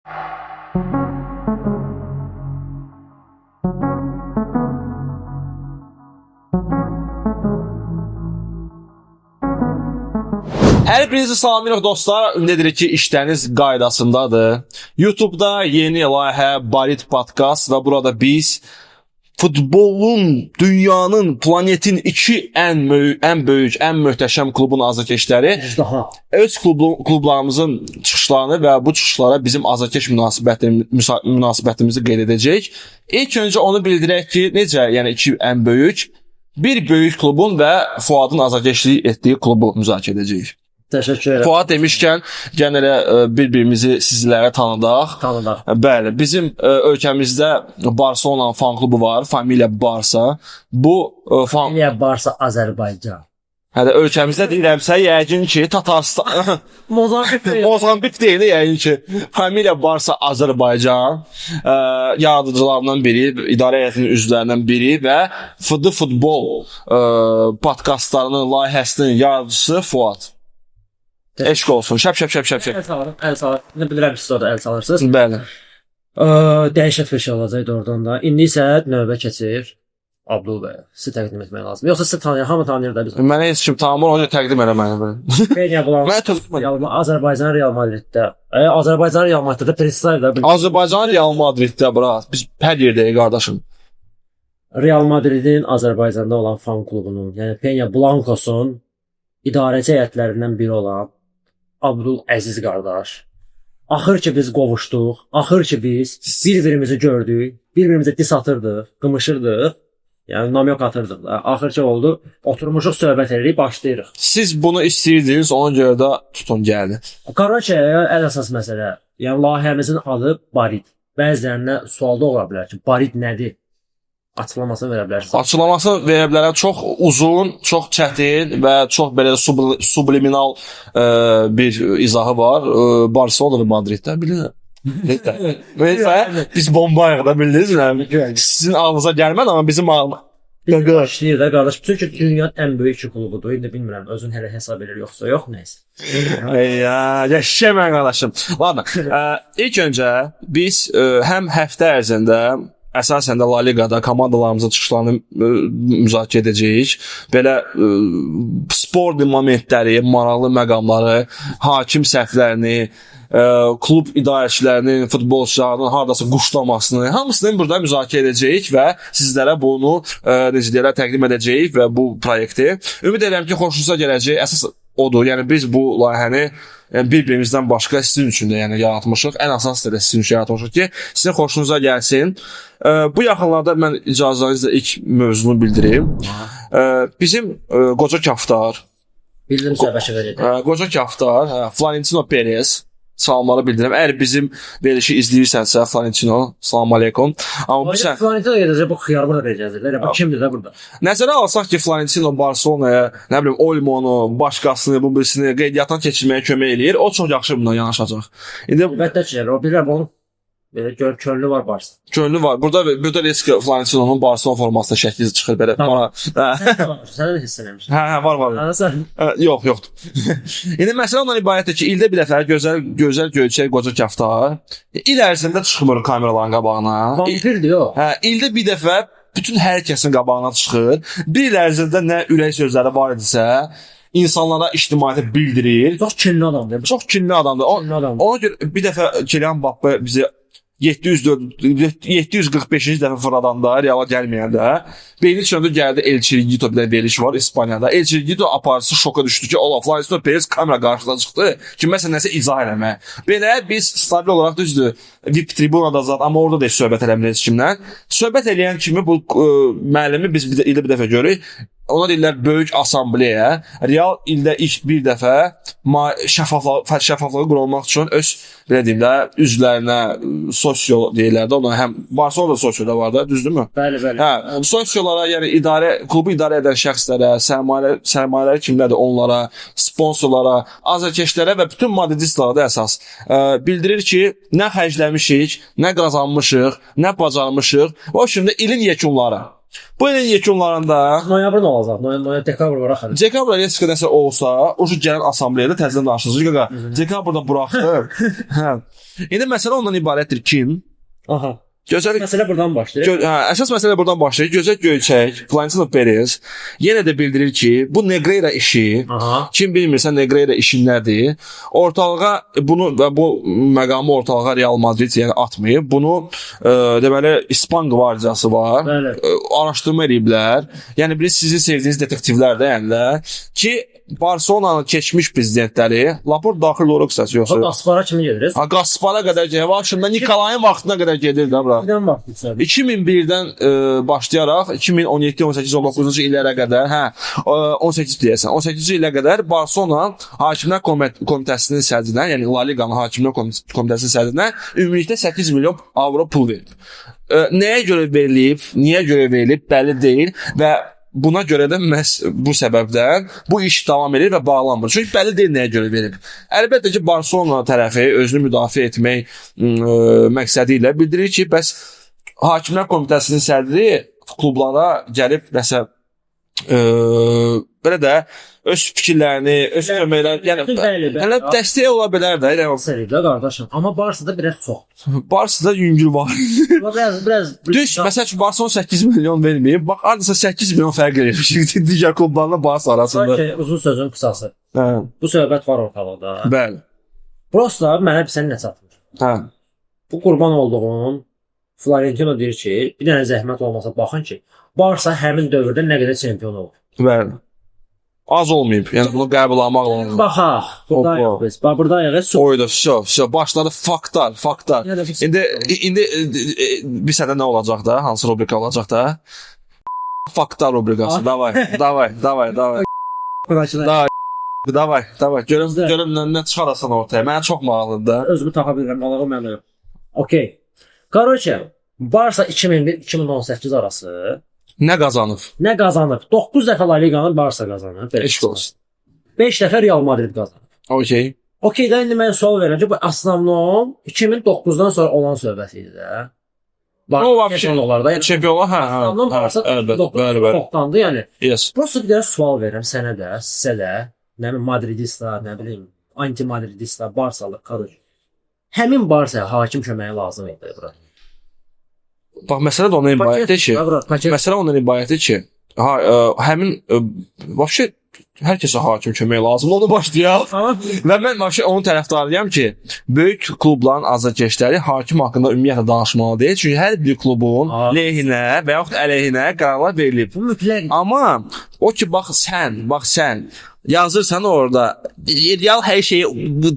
Hər birinizi salamlayırıq dostlar. Ümid edirik ki, işləriniz qaydasındadır. YouTube'da yeni layihə Barit Podcast və burada biz futbolun, dünyanın, planetin iki ən böyük, ən möhtəşəm klubun azarkeşləri öz klublarımızın çıxışlarını və bu çıxışlara bizim azarkeş münasibətimizi qeyd edəcək. İlk öncə onu bildirək ki, necə yəni iki ən böyük, bir böyük klubun və Fuadın azarkeşlik etdiyi klubu müzakirə edəcəyik. Təşəkkür edirəm. Fuad demişkən, gəlin elə bir-birimizi sizlərə tanıdaq. Bəli, bizim ölkəmizdə Barcelona fan klubu var, Familiya Barsa. Familiya Barsa Azərbaycan. Hələ ölkəmizdə deyirəmsə, yəqin ki, Tatarstan, Mozambik deyil, yəqin ki, Familiya Barsa Azərbaycan yaradıcılarından biri, idarə heyətinin üzvlərindən biri və Fıdı Futbol podkastlarının layihəsinin yaradıcısı Fuad. Eşq olsun. Şəp. Əl salır. Ne bilirəm siz orada əl salırsınız. Bəli. Dəhşət bir şey olacaq oradan da. İndi isə növbə keçir Abdul bəy. Sizi təqdim etmək lazım. Yoxsa sizi tanıyır, hamı tanıyır da biz. Mənə heç kim tanımır, onu təqdim eləməni. Penya Blanco. Azərbaycan Real Madriddə. Azərbaycan Real Madriddə Prestayda. Azərbaycan Real Madriddə bura. Biz hər yerdəyik qardaşım. Real Madridin Azərbaycanda olan fan klubunun, yəni Penya Blancosun idarəçi heyətlərindən biri olan Abdul Əziz qardaş. Axır ki biz qovuşduq, axır ki biz bir-birimizi gördük, bir-birimizə dis atırdıq, qımışırdıq, yəni namyok atırdıq da. Axır ki oldu, oturmuşuq, söhbət edirik, başlayırıq. Siz bunu istəyirdiniz, ona görə də tutun gəldi. Qardaş, ən əsas məsələ, yəni layihəmizin adı Barit. Bəzilərinə sual da ola bilər ki, Barit nədir? Açıqlamasını verə bilərsiniz. Açıqlamasını verə bilərəm. Çox uzun, çox çətin və çox belə subliminal bir izahı var. Barcelona və Madriddə bilirəm. Biz bombayıq da bildiniz. Sizin ağınıza gəlmədi, amma bizim ağımıza. Başlayır da qardaş. Çünki dünyanın ən böyük iki klubudur. İndi bilmirəm, özün hələ hesab edir yoxsa yox, nəysə. Yaşayam mən qardaşım. Ладно. İlk öncə biz həm həftə ərzində əsasən də La Ligada komandalarımızın çıxışlarını müzakirə edəcəyik. Belə spor momentləri, maraqlı məqamları, hakim səhvlərini, klub idarəçilərinin, futbolçularının hardasa quşlamasını, hamısını burada müzakirə edəcəyik və sizlərə bunu necə təqdim edəcəyik və bu proyekti. Ümid edirəm ki, xoşunuza gələcək. Əsas odur. Yəni biz bu layihəni bir-birimizdən başqa sizin üçün də yəni yaratmışıq. Ən əsas da sizin üçün yaratmışıq ki, sizin xoşunuza gəlsin. Bu yaxınlarda mən icazənizlə ilk mövzunu bildireyim. Bizim qoca kaftar, bildim söhbəti verir. Qoca kaftar, Florentino Perez salamları bildirəm. Əgər bizim verilişi izləyirsənsə, Florentino, salam aleykum. Amma bu Florentino gedəcək, bu xiyarımı da verəcəklər. Bu kimdir də burada? Nəzərə alsaq ki, Florentino Barcelona'ya, nə bilim, Olmonu, başqasını, bu birisini qeydiyyatdan keçirməyə kömək eləyir. O çox yaxşı bundan yanaşacaq. İndi əlbəttə ki, o bilirəm onu. Belə könlü var Barça. Könlü var. Burada risk Florentino'nun Barcelona formasında şəkli çıxır belə. Sən də hiss eləmişsən. Hə, var. Yoxdur. İndi məsələ ondan ibarətdir ki, ildə bir dəfə gözəl göyçək qoca kaftar il ərzində çıxmır kameraların qabağına. Vampirdir o. Hə, ildə bir dəfə bütün hər kəsin qabağına çıxır. Bir il ərzində nə ürək sözləri var idisə, insanlara ictimaiyyətə bildirir. Çox kinli adamdır. Çox kinli adamdır. Ona görə bir dəfə Kylian Mbappé bizi 745-ci dəfə fırladanda, Reala gəlməyəndə, Beyni çöndü gəldi El Chiringuito bir də veriliş var İspaniyada. El Chiringuito aparıcısı şoka düşdü ki, Olaf Florentino Perez kamera qarşısına çıxdı ki, məsələn nəsə izah eləmək. Belə biz stabil olaraq düzdür, VIP tribunada zat, amma orada da heç söhbət eləmirik heç kimlə. Söhbət eləyən kimi bu müəllimi biz ildə bir dəfə görürük. Ona deyirlər böyük assambleya. Real ildə ilk bir dəfə şəffaflığı qurulmaq üçün öz belə deyim də üzvlərinə sosyo deyirlər də, ona həm Barcelona sosyo da var da, düzdürmü? Bəli. Hə, sosyolara, yəni klubu idarə edən şəxslərə, sərmayələri kimlərdir onlara, sponsorlara, azarkeşlərə və bütün madridistlara da əsas bildirir ki, nə xərcləmişik, nə qazanmışıq, nə bacarmışıq. O şimdi ilin yekunları. Bu ilin yekunlarında Noyabr nə olacaq? Dekabr var axı. dekabr ayı nəsə olsa, o şu gələn assambleyada təzədən danışacağıq. Qaqa, dekabrda buraxdıq. Hə. İndi məsələ ondan ibarətdir ki, Aha. gözəl Məsələ buradan başlayır. əsas məsələ buradan başlayır. Gözəl Göyçək, Florentino Perez yenə də bildirir ki, bu Negreira işi, Aha. kim bilmirsə Negreira işi nədir? Ortalığa bunu və bu məqamı ortalığa Real Madrid yəni atmayıb. Bunu deməli İspan qvardiyası var. Bəli. Araşdırma ediblər. Yəni biri sizin sevdiyiniz detektivlər də yəni ki, Barselonanın keçmiş prezidentləri Laport daxil olaraq qısası yoxsa. Qaspara kimi gediriz? Ha, Qaspara qədər gedir. Vaxtında Nikolayın vaxtına qədər gedir də bura. Birdən vaxt 2001-dən başlayaraq 2017, 18, 19-cu illərə qədər, 18 deyəsən, 18-ci ilə qədər Barselona Hakimlər Komitəsinin sədrinə, yəni La Liqanın Hakimlər Komitəsinin sədrinə ümumilikdə 8 milyon avro pul verib. Nəyə görə verilib, niyə görə verilib bəlli deyil və buna görə də məhz bu səbəbdən bu iş davam edir və bağlanmır. Çünki bəlli deyil nəyə görə verib. Əlbəttə ki, Barselona tərəfi özünü müdafiə etmək məqsədi ilə bildirir ki, bəs Hakimlər Komitəsinin sədri klublara gəlib nəsə belə də öz fikirlərini, öz köməklərini, yəni dəstək ola bilər də. Seridə qardaşım, amma Barsada biraz çox. Barsada yüngül var. biraz Düz, məsəl üçün Barcelona 8 milyon verməyib. Bax, ardasa 8 milyon fərq edir. Digər klublarla Barça arasında. Okey, uzun sözün qısası. Hə. Bu söhbət var ortalıqda. Bəli. Prosta mənə bir sən nə çatmır. Hə. Bu qurban olduğum Florentino deyir ki, bir dənə zəhmət olmasa baxın ki, Barça həmin dövrdə nə qədər çempion olub. Bəli. Az olmayıb. Yəni bunu qəbul almaq lazım. Baxaq. Buradayıq biz. Bax buradayıq. Oydu, все. Başladı faktlar. İndi bir sədə nə olacaq da? Hansı rubrika olacaq da? Faktlar rubrikası. Davay. Davay. Görüm nə çıxarasan ortaya. Mənə çox maraqlıdır da. Özümü tapa bilirəm, qalağı məndə yox. Okey. Korоче, Barça 2001-2018 arası nə qazanıb? 9 dəfə La Liqanı Barça qazanıb. Eşq olsun. 5 dəfə Real Madrid qazanıb. Okey. Okey, də indi mən sual verirəm ki, bu основном 2009-dan sonra olan söhbət idi də. O çempionluqlarda, yəni çempionlar, основном Barça bəli. çoxdandı, yəni. Yes. Prosta bir də sual verirəm sənə də, sizə də, nə bilim Madridista, nə bilim anti-Madridista, Barsalı, qarış. Həmin Barsaya hakim köməyi lazım idi bura. Bax, məsələ də ondan ibarətdir ki, həmin vəbşə hər kəsə hakim kömək lazımdır, onu başlayaq. Və mən vəbşə onun tərəfdarıyam ki, böyük klubların azarkeşləri hakim haqqında ümumiyyətlə danışmalı deyil. Çünki hər bir klubun lehinə və yaxud əleyhinə qərarlar verilib. Amma o ki, bax sən yazırsan orada, Real hər şeyi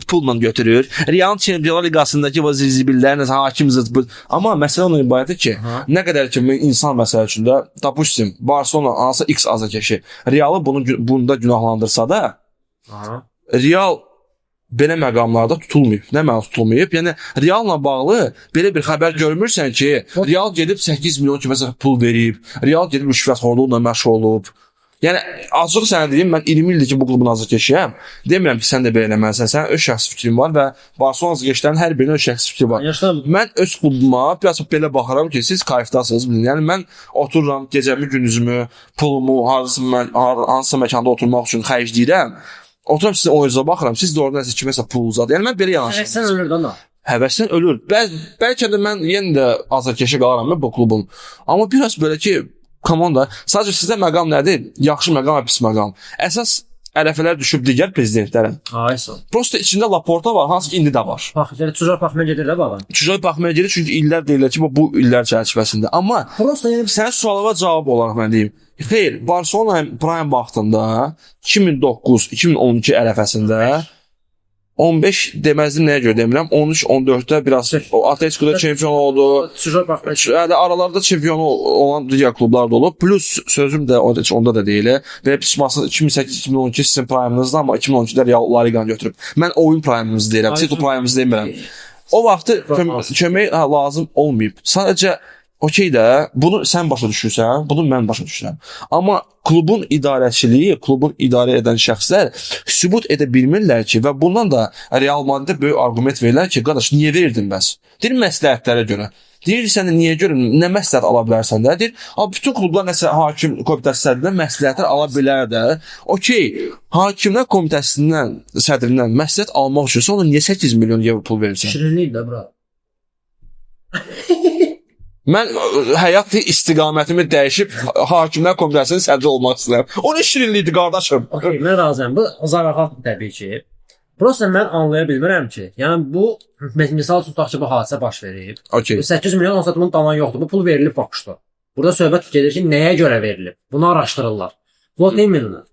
pulla götürür. Real Çempionlar Liqasındakı bu zibillərlə hakimdir. Amma məsələ ondan ibarətdir ki, nə qədər ki insan məsələ üçün də, допустим, Barcelona hansısa X azarkeşi Realı bunda günahlandırsa da, Real belə məqamlarda tutulmayıb. Nə məna tutulmayıb? Yəni Realla bağlı belə bir xəbər görmürsən ki, Real gedib 8 milyon kiməsə pul verib, Real gedib rüşvətxorluqla məşğul olub. Yəni açıq sənə deyim, mən 20 ildir ki bu klubun azarkeşiyəm. Demirəm ki, sən də belə eləməlisən. Sənin öz şəxsi fikrin var və Barcelona azarkeşlərinin hər birinin öz şəxsi fikri var. Mən öz klubuma biraz belə baxıram ki, siz kayıfdasınız. Yəni mən otururam, gecəmi, gündüzümü, pulumu hansısa məkanda oturmaq üçün xərcləyirəm. Otururam sizin oyunuza baxıram, siz də orada nəsə kiməsə pul uzadır. Yəni mən belə yanaşıram. Həvəsdən ölür də ona. Həvəsdən ölür. Bəlkə də mən yenə də azarkeşə qalaram bu klubun. Amma biraz belə ki, komanda, sadəcə sizdə məqam nədir? Yaxşı məqam və pis məqam. Əsas ərəfələr düşüb digər prezidentlərin. Aysa. Prosta içində Laporta var, hansı ki indi də var. Bax, çujar baxmaya gedir də bax. Çujar baxmaya gedir çünki illər deyirlər ki, bu illər çərçivəsində. Amma prosta yəni sənin sualıma cavab olaraq mən deyim. Xeyr, Barcelona prime vaxtında 2009-2012 ərəfəsində 15 deməzdim nəyə görə demirəm. 13-14-də biraz Atletico'da çempion oldu. Aralarda çempion olan digər klublar da olub. Plus sözüm də onda da deyil. Və pişmasın 2008-2012 sizin prime'ınızda, amma 2012-də Real La Liqanı götürüb. Mən oyun prime'ınızı deyirəm. Titul prime'ınızı demirəm. O vaxtı kömək lazım olmayıb. Sadəcə okey də, bunu sən başa düşürsən, bunu mən başa düşürəm. Amma klubun idarəçiliyi, klubun idarə edən şəxslər sübut edə bilmirlər ki, və bundan da Real Madriddə böyük arqument verirlər ki, qardaş, niyə verirdin bəs? Deyir, məsləhətlərə görə. Deyir, sən də niyə görə, nə məsləhət ala bilərsən də? Deyir, bütün klublar nəsə hakim komitəsi sədrindən məsləhətlər ala bilər də. Okey, hakimlər komitəsindən, sədrindən məsləhət almaq üçün ona niyə 8 milyon evro pul verirsən? Şirinlik də bura. Mən həyat istiqamətimi dəyişib hakimlər komitəsinin sədri olmaq istəyirəm. O nə şirinlikdir, qardaşım? Okay, mən razıyam. Bu zarafat təbii ki. Prosta mən anlaya bilmirəm ki, yəni bu misal üçün tutaq ki, bu hadisə baş verib. Okay. 8 milyon onsatımın dalan yoxdur. Bu pul verilib fakşda. Burada söhbət gedir ki, nəyə görə verilib? Bunu araşdırırlar. Vot nə minə?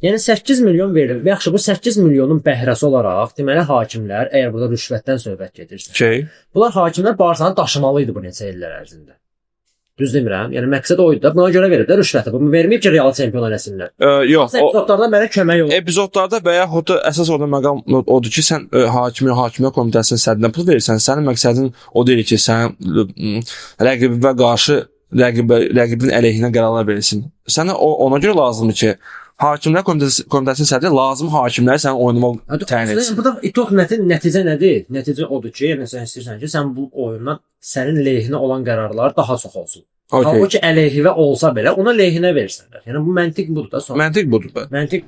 Yəni 8 milyon verilib. Yaxşı, bu 8 milyonun bəhrəsi olaraq deməli hakimlər, əgər burada rüşvətdən söhbət gedirsə. Okay. Bunlar hakimlər Barsanı daşımalı idi bu neçə illər ərzində. Düz demirəm. Yəni məqsəd o idi da. Buna görə veriblər rüşvəti. Bu verməyib ki, Real çempion eləsinlər. Yox. Epizodlarda mənə kömək olur. Epizodlarda və yaxud da əsas orada məqam odur ki, sən hakimlər komitəsinin sədrinə pul verirsən. Sənin məqsədin o deyil ki, sən rəqibə qarşı rəqibin əleyhinə qərarlar verirsən. Sənə ona görə lazımdır ki, hakimlər komitəsinin sədri lazım hakimləri sənin oyununa təyin etsin. Burada itoq nəticə nədir? Nəticə odur ki, yəni sən istəyirsən ki, sən bu oyundan sənin lehinə olan qərarlar daha çox olsun. Okay. Halbuki əleyhivə olsa belə ona lehinə versinlər. Yəni bu məntiq budur da. Məntiq budur da. Məntiq.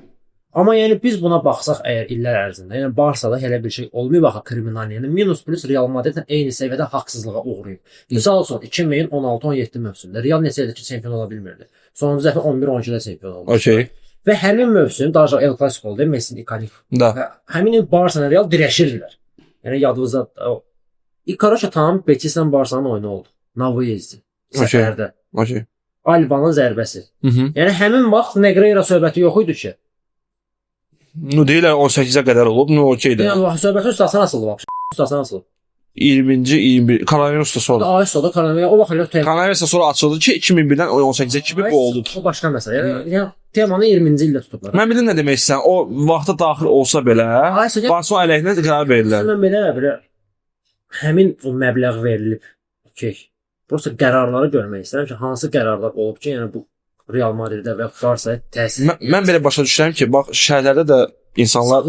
Amma yəni biz buna baxsaq əgər illər ərzində, yəni Barsada elə bir şey olmayıb axı kriminal, yəni minus plus Real Madridlə eyni səviyyədə haqsızlığa uğrayıb. Misal üçün 2016-17 mövsümdə Real neçə ildir ki, çempion ola bilmirdi. Sonuncu dəfə 11-12-də çempion oldu. Okay. Və həmin mövsüm daha El Clasico oldu, Messi'nin ikonik. Da. Və həmin il Barsa Real dirəşirdilər. Yəni yadınızda o Icarus tam Betis'lə Barsanın oyunu oldu. Naviyezdi. Səfərdə. Okay. Alba'nın zərbəsi. Mhm. Yəni həmin vaxt Negreira söhbəti yox idi ki. Deyirlər 18-ə qədər olub, okeydir. Yəni söhbətin üstəsi nasıldı bax? Üstəsi nasıl? 20-ci, 21, Kanaryos da sonra. Ay sonra Kanaryos o vaxt Kanaryos da sonra açıldı ki, 2001-dən 18-ə kimi bu oldu. O başqa məsələ. Yəni temanı 20-ci ildə tutublar. Mən bilirəm nə demək istəyirsən. O vaxta daxil olsa belə, Barcelona əleyhinə qərar verirlər. Mən belə həmin o məbləğ verilib. Okey. Prosta qərarları görmək istəyirəm ki, hansı qərarlar olub ki, yəni bu Real Madriddə və Barsaya təsir. Mən belə başa düşürəm ki, bax şəhərlərdə də insanlar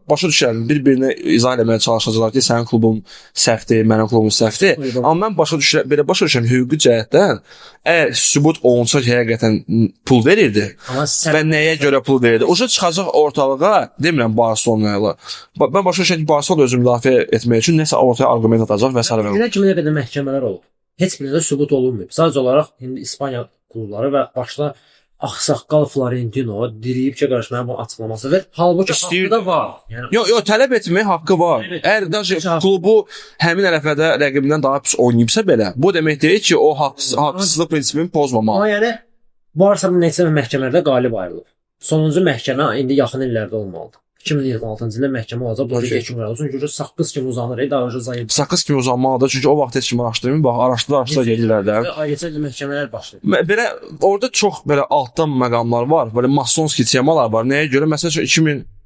başa düşürəm, bir-birinə izah etməyə çalışacaqlar ki, sənin klubun səhvdir, mənim klubum səhvdir. Amma mən başa düşürəm hüquqi cəhətdən, əgər sübut olunsa ki, həqiqətən pul verirdi və nəyə görə pul verirdi? O şey çıxacaq ortalığa, demirəm Barcelona-yla. Mən başa düşürəm ki, Barcelona özünü müdafiə etmək üçün nəsə ortaya arqument atacaq və s. Günə kimi nə qədər məhkəmələr olub. Heç birində sübut olunmayıb. Sadəcə olaraq indi İspaniya klubları və başda Ağsaqqal Florentino diriyib ki, qarşı mənim bu açıqlaması və halbuki haqqı da var. Yəni yox, tələb etmək haqqı var. Əgər klubu həmin ərəfədə rəqibindən daha pis oynayıbsa belə, bu demək deyil ki, o haqsızlıq prinsipini pozmamalı. Amma yəni Barsa neçə məhkəmələrdə qalib ayrılıb. Sonuncu məhkəmə indi yaxın illərdə olmalıdır. 2026-cı ildə məhkəmə olacaq. Bu keçim var. Çünki saqqız kimi uzanır, daha önce zayıf. Saqqız kimi uzanmalıdır. Çünki o vaxt heç kim araşdırmır. Bax, araşdıra gedirlər də. Ayəcə məhkəmələr başlayır. Belə orada çox belə altdan məqamlar var. Belə masonski temalar var. Nəyə görə? Məsələn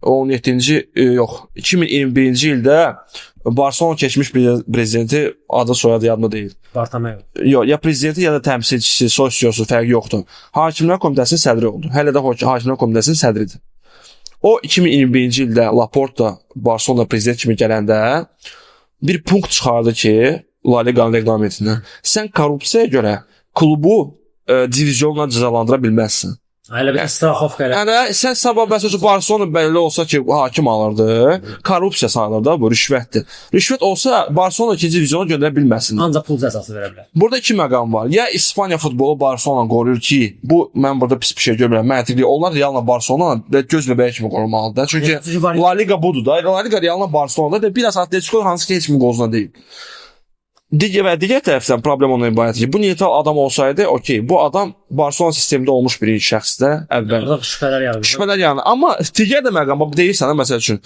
2017-ci, yox, 2021-ci ildə Barcelona keçmiş prezidenti adı soyadı yadımda deyil. Bartomeu. Yox, ya prezidenti ya da təmsilçisi, sosyosu fərqi yoxdur. Hakimlər Komitəsinin sədri oldu. Hələ də Hakimlər Komitəsinin sədridir. O 2021-ci ildə Laporta Barcelona prezident kimi gələndə bir punkt çıxardı ki, La Liga'nın reqlamentindən. Sən korrupsiyaya görə klubu divizyonla cəzalandıra bilməzsən. Elə bir straxovka elə. Yəni sən sabah məsələn Barcelona belə olsa ki, hakim alırdı, korrupsiya sayılır da, bu rüşvətdir. Rüşvət olsa Barcelona ikinci divizyona göndərə bilməsin. Ancaq pul cəzası verə bilər. Burada iki məqam var. Ya İspaniya futbolu Barcelona qoruyur ki, bu mən burada pis bir şey görmürəm. Məntiqli onlar Realla Barcelona göz bebeği kimi qorumalıdır. Çünki La Liga budur da. La Liga Realla Barcelona'da da biraz Atletico hansı ki heç kimin qozuna deyil. Digər tərəfdən problem ondan ibarət ki, bu niyetə adam olsaydı, okey, bu adam Barcelona sistemində olmuş bir şəxsdə əvvəl. Şübhələr yəni. Amma digər də məqam, deyirsən, məsəl üçün,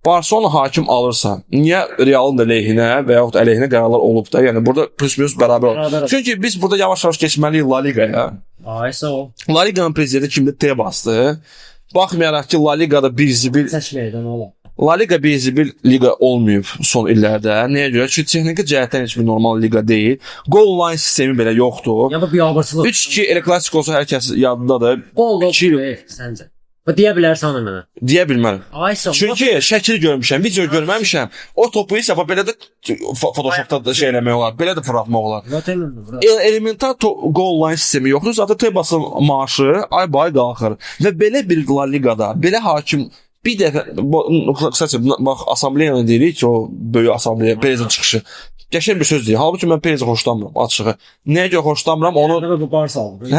Barcelona hakim alırsa, niyə Realın da lehinə və yaxud əleyhinə qərarlar olub da? Yəni, burada plus-minus bərabər olur. Çünki biz burada yavaş-yavaş keçməliyik La Liga'ya. Ay, sağ ol. La Liga'nın prezidenti kimdə Tebasdır. Baxmayaraq ki, La Liga'da bir zibil... Səçməyədən ola. La Liga bizi bir liga olmayıb son illərdə. Nəyə görə? Çünki texniki cəhətdən heç bir normal liga deyil. Goal line sistemi belə yoxdur. Ya bu biabırçılıq. 3-2 El Clasico-su hər kəs yadındadır. Gol İki il- səncə? Bu deyə bilərsən ona mənə. Deyə bilmərəm. Ay sağ ol. Çünki şəkil görmüşəm, video görməmişəm. O topu isə belə də Photoshopda da şey eləmək olar, belə də fırlatmaq olar. Elementar goal line sistemi yoxdur. Zaten Tebasın maaşı ay-bay qalxır. Və belə bir La Ligada, belə hakim bir dəfə kısaca bax assambleya deyirik ki, o böyük assambleya, prezident çıxışı. Qəşəng bir söz deyir. Halbuki mən Perezi xoşlamıram açığı. Nəyə görə xoşlamıram onu bu Barsa aldı.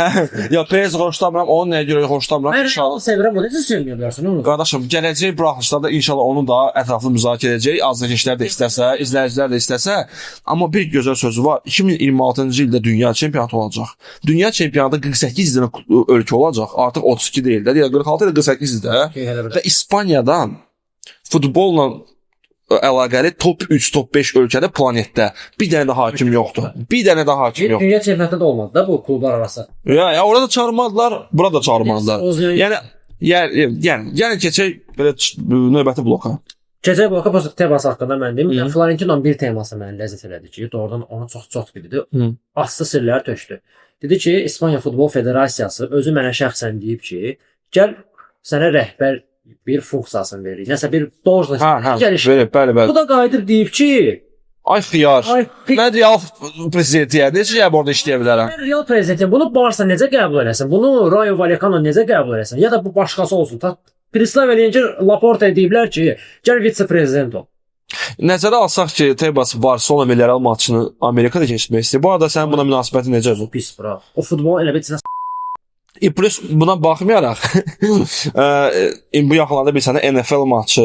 ya Perezi xoşlamıram, onu nəyə görə xoşlamıram? Mən İnşallah sevirəm, bunu necə sevməyə bilərsən onu? qardaşım, gələcək buraxılışlarda inşallah onu da ətraflı müzakirə edəcək. Azərkeşlər də istəsə, izləyicilər də istəsə. Amma bir gözəl sözü var. 2026-cı ildə dünya çempionatı olacaq. Dünya çempionatında 48 dənə ölkə olacaq. Artıq 32 deyil də. 46 ilə 48-də. Və İspaniyadan futbolla əlaqəli top 3, top 5 ölkədə planetdə bir dənə də hakim yoxdur. Bir dənə də hakim yoxdur. Dünya çempionatında da olmadı da bu klublar arası. Ya orada da çağırmadılar, burada da çağırmadılar. Yəni keçək belə növbəti bloka. Keçək bloka pozitiv teması haqqında mən deyim. Florentino'nun bir teması məni ləzzət elədi ki, doğrudan onu çox bildi. Aslı sirlər tökdü. Dedi ki, İspaniya Futbol Federasiyası özü mənə şəxsən deyib ki, gəl sənə rəhbər bir funksiyasını verir. Nəsə bir doğrudan gəliş. Bəli. Bu da qayıdıb deyib ki, ay xiyar. Mən Real prezidentiyəm. Necə gəlib orada işləyə bilərəm? Mən Real prezidentim. Bunu Barsa necə qəbul eləsin? Bunu Rayo Vallecano necə qəbul eləsin? Ya da bu başqası olsun. Prislav eləyincə Laporta deyiblər ki, gəl vitse-prezident ol. Nəzərə alsaq ki, Tebas Barcelona Villarreal maçını Amerikada keçirmək istəyir. Bu arada sənin buna münasibətin necədir? Pis bura. O futbol elə bir Plus buna baxmayaraq bu yaxınlarda bir sənə NFL maçı,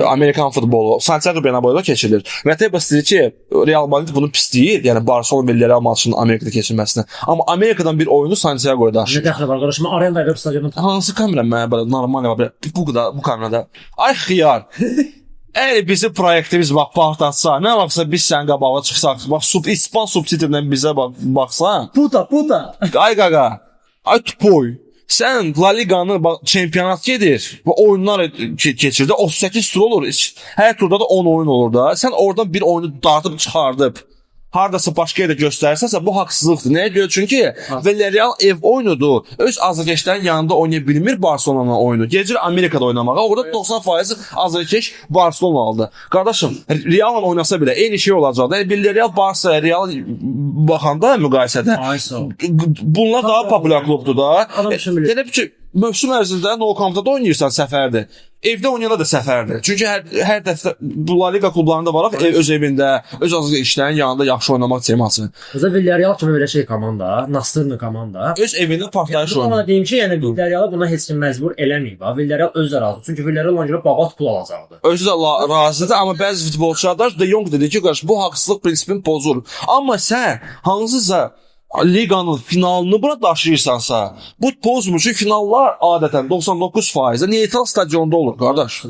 Amerikan futbolu Santiago Bernabeu'da keçirilir. Və Tebas deyir ki, Real Madrid bunu pisləyir, yəni Barcelona Villarreal maçının Amerikada keçirilməsinə. Amma Amerikadan bir oyunu Santiago'ya daşıyır. Nə dəxli var qardaşım? Arenda qırıb stadionun. Hansı kamera mənə belə normal var? Bu kamerada. Ay xiyar. Əgər bizim proyektimiz bax partlatsa, nə vaxtsa biz sən qabağa çıxsaq, bax İspan subtitrlə bizə baxsan. Puta. Ay qaqa. Ay tupoy. Sən La Liganı çempionat gedir və oyunlar keçirdi. 38 tur olur. Hər turda da 10 oyun olur da. Sən oradan bir oyunu dartıb çıxardıb hardasa başqa yerdə göstərsənsə bu haqsızlıqdır. Nəyə görə? Çünki Villarreal ev oyunudur. Öz azərkeşlərin yanında oynaya bilmir Barcelona oyunu. Gecir Amerikada oynamağa. Orada 90% azərkeş Barcelonalıdır. Qardaşım, Real'la oynasa belə eyni şey olacaq. Villarreal Barça, Real baxanda müqayisədə bunlar daha populyar klubdur da. Elə bir ki, mövsüm ərzində Nou Camp'da da oynayırsan səfərdir. Evdə oynayanda da səfərdir. Çünki hər dəfə bu La Liga klublarında var öz evində, öz azərkeşlərin yanında yaxşı oynamaq teması. Özə Villarreal kimi belə şey komanda, Nasırlı komanda. Öz evində partlayış oyunu. Amma deyim ki, yəni Villarreal buna heç kim məcbur eləməyib. Villarreal özü razıdır. Çünki Villarreal ona görə babat pul alacaqdı. Özü də razıdır, amma bəzi futbolçular De Jong dedi ki, qardaş bu haqsızlıq prinsipini pozur. Amma sən hansısa liqanın finalını bura daşıyırsansa, bu pozmur. Çünki finallar adətən 99% neytral stadionda olur, qardaş.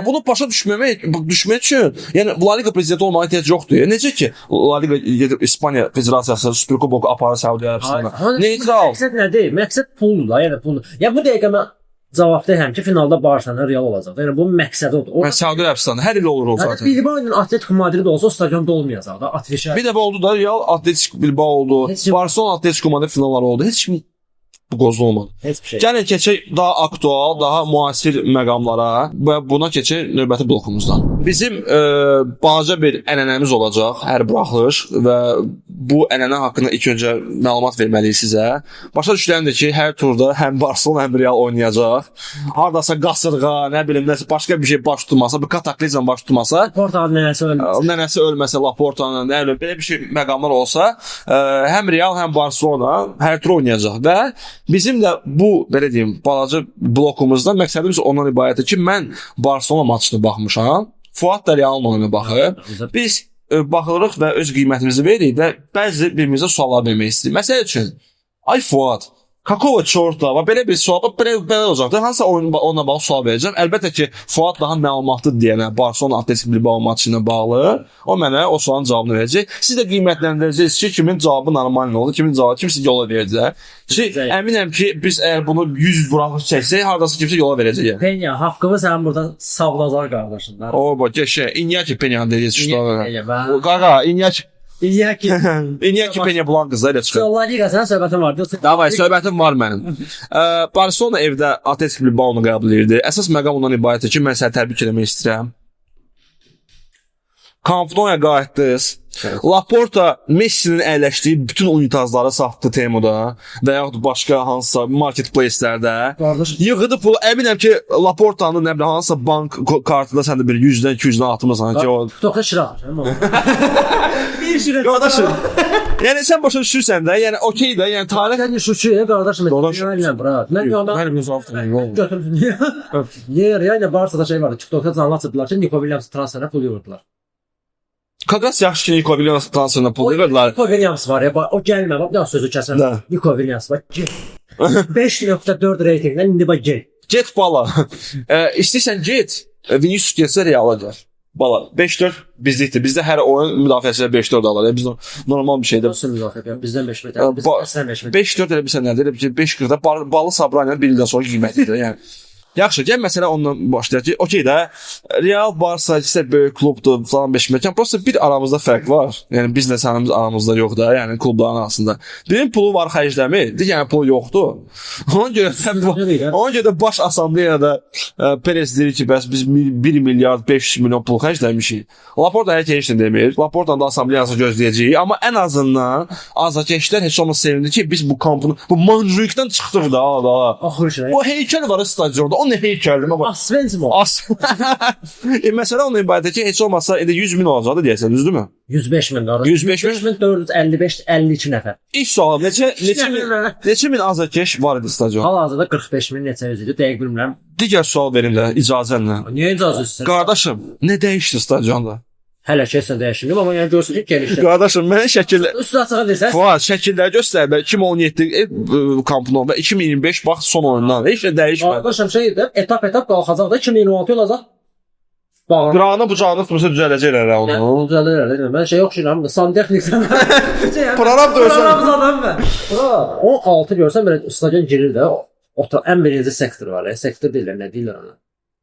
Bunu başa düşmək üçün, yəni La Liga prezidenti olmağa ehtiyac yoxdur. Necə ki, La Liga gedib İspaniya Federasiyası Super Kuboku aparır Səudiyyə Ərəbistanına. Neytral. Məqsəd nədir? Məqsəd puldur da, yəni puldur. Ya bu dəqiqə mən cavabdayım ki, finalda Barcelona Real olacaq. Yəni bunun məqsədi odur. Mən Səudiyyə Ərəbistanı hər il olur o zaten. Bilbao ilə Atletico Madrid olsa o stadionda olmayacaq da. Bir dəfə oldu da Real Atletico Bilbao oldu. Barcelona Atletico Madrid finalları oldu. Heç kim bu qozlu olmadı. Heç bir şey. Gəlin keçək daha aktual, daha müasir məqamlara və buna keçək növbəti blokumuzdan. Bizim balaca bir ənənəmiz olacaq hər buraxılış və bu ənənə haqqında ilk öncə məlumat verməliyik sizə. Başa düşüləndir ki, hər turda həm Barcelona, həm Real oynayacaq. Hardasa qasırğa, nə bilim, nəsə başqa bir şey baş tutmasa, bir kataklizm baş tutmasa, nənəsi ölməsə, Laportanın, nə bilim, belə bir şey məqamlar olsa, həm Real, həm Barcelona hər tur oynayacaq və bizim də bu, belə deyim, balaca blokumuzda məqsədimiz ondan ibarətdir ki, mən Barcelona maçına baxmışam. Fuad da Real oyuna baxıb. Biz baxırıq və öz qiymətimizi veririk və bəzi birimizə suallar vermək istəyirik. Məsəl üçün, ay Fuad, Kakova çorta və belə bir sual, belə olacaqdır. Hansısa onunla bağlı sual verəcəm. Əlbəttə ki, Fuad daha məlumatlı deyənə, Barcelona Atletik Bilbao maçı ilə bağlı, o mənə o sualın cavabını verəcək. Siz də qiymətləndirəcəksiniz ki, kimin cavabı normal oldu, kimin cavabı kimsə yola verəcək. Ki, əminəm ki, biz əgər bunu 100 buraxıb çəksək, hardasa kimsə yola verəcək. Penya, haqqımı sən burada savdazar qardaşınlar. O, bax, geçə, İnyaki Penyanı deyəcək. İnyaki, Qaqa, İnyaki. İnyaki. İnyaki Penya bulan qızlar elə çıxır. La Liga sənin söhbətin vardı. Davay, söhbətim var mənim. Barcelona evdə Atletik Bilbao'nu qəbul edirdi. Əsas məqam ondan ibarətdir ki, mən səni təbrik etmək istəyirəm. Camp Nou-ya qayıtdınız. Laporta Messi'nin əyləşdiyi bütün unitazları satdı Temuda və yaxud başqa hansısa marketplace-lərdə. Yığdı pulu. Əminəm ki, Laportanın nə bilim hansısa bank kartında sən də bir 100-dən 200-dən atmısan ki, o Toxta şiraq. Bir şiraq. qardaşım. Yəni sən başa düşürsən də, yəni okey də, yəni tarix Sən şuşuya qardaşım. Mən bura. mənim özüm götürdüm. Niyə yəni Barçada şey vardı. TikTokda canlı açıbdılar ki, Nico Williams transferə pul yığırdılar. Kaqas yaxşı ki, Nico Williams transferına pul yığırdılar. Nico Williams var ya, o gəlmə, bax, bir sözü kəsən. Nico Williams var. 5.4 reytinglə indi bax gel. Get bala. İstəyirsən get. Vinicius getsə Real alacaq. Bala 5-4 bizlikdir. Bizdə hər oyun müdafiəçilər 5-4 alır. Yəni biz normal bir şeydir. Nasıl müdafiə? Bizdən 5 metr. Bizdən 5 metr. 5-4 elə bilsən nədir? Elə bir 5-40-da balı Sabrayla bir ildən sonra qiymətlidir. Yəni yaxşı, gəl məsələ ondan başlayaq ki, okey də Real Barça isə böyük klubdur falan 5 metr. Prosta bir aramızda fərq var. Yəni bizlə sənimiz aramızda yox da, yəni klubların arasında. Birinin pulu var xərcləmir, digərin pulu yoxdur. Ona görə də baş assambleyada Perez deyir ki, bəs biz 1 milyard 500 milyon pul xərcləmişik. Laporta heç nə demir. Laportanın da assambleyası gözləyəcəyik, amma ən azından azarkeşlər heç olmasa sevindi ki, biz bu kampını, bu Manjurikdən çıxdıq da. Bu heykəl var stadionda. O nə heykəldir? Asfens mi? Məsələ onun ibarətdir ki, heç olmasa 100 min olacaqdı deyəsən, düzdürmü? 105 min qardaş. 105 min 455 52 nəfər. İlk sual neçə min azarkeş var idi stadion? Hal-hazırda 45 min neçə yüz idi, dəqiq bilmirəm. Digər sual verim də icazənlə. Niyə icazəsiz? Qardaşım, nə dəyişdi stadionda? Hələ kesən dəyişildi, amma yəni görsün ki, gəlişdir. Qardaşım, mən şəkillər Üstü açığa deyirsən. Fuad, şəkilləri göstər. 2017 Camp Nou və 2025 bax son oyundan heç nə dəyişmədi. Qardaşım şeydir, etap qalxacaq da 2026 olacaq. Bağlan. Qırağına bucağını tutmasa düzələcəklər onu. Düzələr. Mən şey oxşuyuram da, santexniksən. Prorab da ölsən. Prorab adam mən. O 6 görsən belə stadion girir də, ən birinci sektor var. Sektor deyirlər, nə deyirlər ona?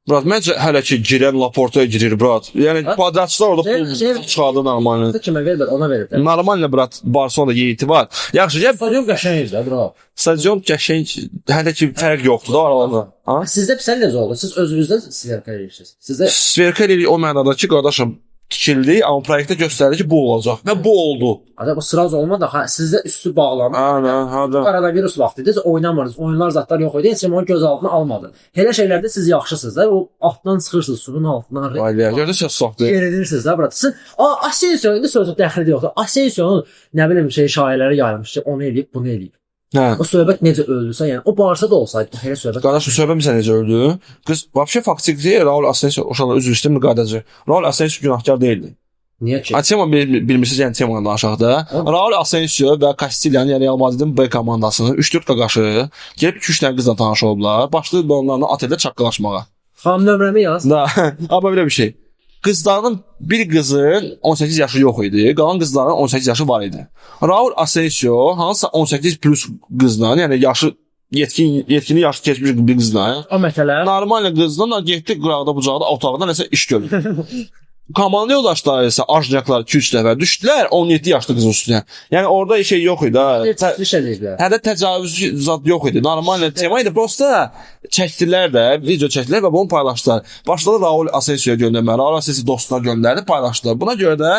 Brat, məncə hələ ki girən Laportaya girir, brat. Yəni kvadratçılar orada pul çıxardı normalni. Kimə veriblər, ona veriblər. Normalni, brat, Barcelona yeyti var. Yaxşı, gəl. Stadion qəşəngdir, bro. Stadion qəşəng, hələ ki fərq yoxdur da aralarında. Ha? Sizdə sən necə oldu? Siz özünüzdən sverka edirsiniz. Sizdə sverka edirik o mənada ki, qardaşım, tikildi, amma proyektdə göstərdi ki, bu olacaq və bu oldu. Adam bu sıraz olmadı, sizdə üstü bağlanır. Hə. Koronavirus vaxtıdır, oynamırdınız, oyunlar zatlar yox idi, heç kim onu göz altına almadı. Elə şeylərdə siz yaxşısınız da, o altdan çıxırsınız, suyun altından. Vay, gördün söz soxdu. Gerirsiniz da, brat. Siz Asensio indi sözü dəxli yoxdur. Asensio'nun nə bilim şayiələri yayılmış ki, onu eləyib, bunu eləyib. Hə. O söhbət necə öldüsə, yəni o Barçada olsaydı, elə söhbət. Qardaşım, söhbət necə öldü? Qız, vəbşə faktiki Raul Asensio, uşaqlar üzr istəyirəm müqadəcə. Raul Asensio günahkar deyildi. Niyə ki? Tema bilmişsiniz, yəni Tema'dan danışaqda. Raul Asensio və Castilla-nın, yəni Real Madridin B komandasının 3-4 qaqaşı gəlib 2-3 dənə qızla tanış olublar. Başlayıb onlarla oteldə çaqqılaşmağa. Xanım nömrəmi yaz. Da, amma belə bir şey. Qızların bir qızın 18 yaşı yox idi, qalan qızların 18 yaşı var idi. Raul Asensio hansısa 18 plus qızla, yəni yaşı yetkini yaşı keçmiş bir qızla. O məsələ. Normal qızla getdi qıraqda bucaqda otaqda nəsə iş görür. Komanda yoldaşları isə ajnyaklar 2-3 dəfə düşdülər 17 yaşlı qızın üstünə. Yəni orada şey yox idi ha. Hədə təcavüz zad yox idi. Normal tema idi. Prosta çəkdilər də, video çəkdilər və bunu paylaşdılar. Başladı Raul Asensio göndərməyə. Raul Asensio dostuna göndərdi, paylaşdılar. Buna görə də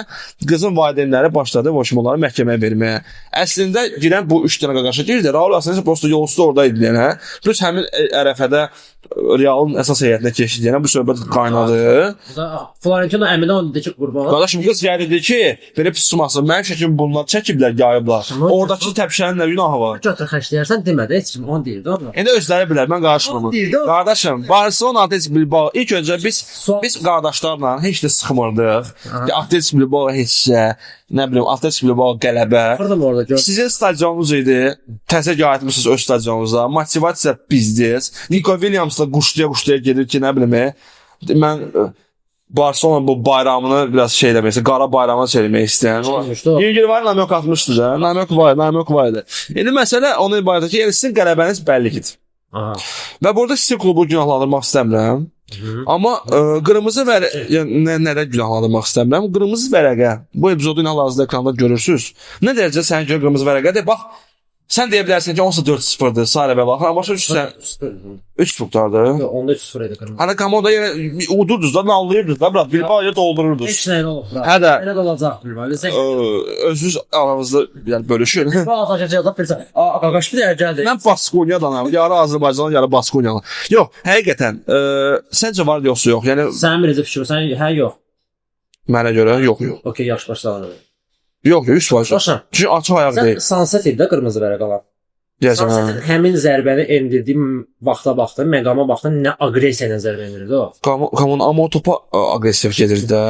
qızın valideynləri başladı onları məhkəməyə verməyə. Əslində girən bu 3 dənə qaqaşa girdi. Raul Asensio prosta yol üstü orada idi yəni. Plus həmin ərəfədə Real'ın əsas heyətinə keçdi. Yəni bu söhbət qaynadı. Florentino Əminə onu dedi ki, qurban. Qardaşım qız gəldi dedi ki, belə pis tutmasın. Mənim şəklim bunlar çəkiblər, yayıblar. Oradakı təpşənin nə günahı var? Götür xərcləyərsən demədi, heç kim onu deyirdi orada. İndi özləri bilər, mən qarışmıram. Qardaşım, Barcelona Atletico Bilbao ilk öncə biz qardaşlarla heç də sıxmırdıq. Atletico Bilbao heçsə, nə bilim, Atletico Bilbao qələbə. Xırdım orada gör. Sizin stadionunuz idi. Təzə qayıtmısınız öz stadionunuza. Motivasiya bizdiniz. Nico Williams da quşluya gedir ki, nə bilim, mən Barcelona bu bayramını biraz şey eləmək, qara bayramını söyləmək istəyən. Yengil var, Namyok atmışdı da. Namyok vardı. İndi məsələ onun ibarətdir ki, sizin qələbəniz bəllidir. Və burada sizin klubu günahlandırmaq istəmirəm. Amma qırmızı nədə günahlandırmaq istəmirəm? Qırmızı vərəqə. Bu epizodu ilə hazırda ekranda görürsünüz. Nə dərəcə sənin görə qırmızı vərəqədir? Bax, sən deyə bilərsən ki, 14-0-dır, Sarı və baxın. Amma başa düşürsən, 3-0-dardır. Onda 3-0 idi qırmızı. Hani komoda yenə udurdunuz da, nallayırdınız da, bırak, Bilbao'ya doldururdunuz. Heç nə olub, bırak. Hə də. Elə də olacaq Bilbao. Özünüz aranızda yəni, bölüşün. Bilbao açacaq, bilsən. Qaqaş bir dəqiqə gəldi. Mən Baskoniyadanam, yarı Azərbaycanlı, yarı Baskoniyalı. Yox, həqiqətən, səncə var yoxsa yox? Yəni, sənin birisi fikrin, sən hə, yox. Mənə görə yox. Okey, yaxşı, başlayalım. Yox, 100%. Başla. Çünki açıq ayaq deyil. Sən Sunset idi də qırmızı vərəq alan. Deyəsən, həmin zərbəni endirdiyim vaxta baxdım, məqama baxdım, nə aqressiya ilə zərbə endirdi o. Amma o topa aqressiv gedirdi də.